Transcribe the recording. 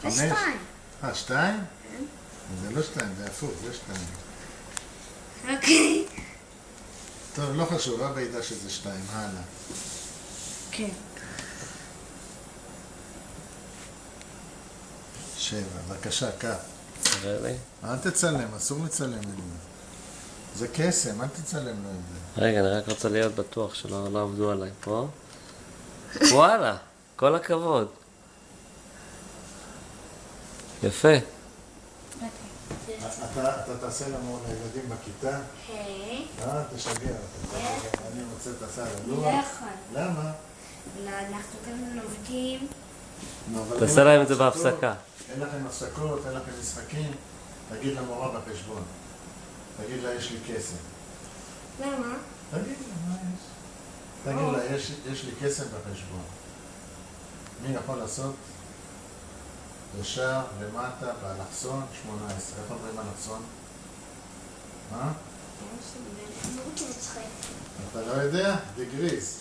5? זה 2. 2? זה לא 2, זה הפוך, זה 2. אוקיי. טוב, לא חשוב, אבא ידע שזה 2, הלאה. כן. 7, בבקשה, קח. תראה לי. אל תצלם, אסור לצלם את זה. זה קסם, אל תצלם לו את זה. רגע, אני רק רוצה להיות בטוח שלא עבדו עליי פה. וואלה, כל הכבוד. יפה. אתה תעשה לנו לילדים בכיתה? היי. תשגע אותם. אני רוצה תעשה על לא הלוח. יכול. למה? לא, אנחנו כאן עובדים. תעשה להם את זה בהפסקה. אין לכם הפסקות, אין לכם משחקים. תגיד למורה בחשבון. תגיד לה, יש לי כסף. למה? תגיד לה, מה יש? תגיד לה, יש לי כסף בחשבון. מי יכול לעשות? ישר, למטה, באלכסון, 18. איך אומרים אלכסון? מה? אני רוצה לצחק. אתה לא יודע? דגריס.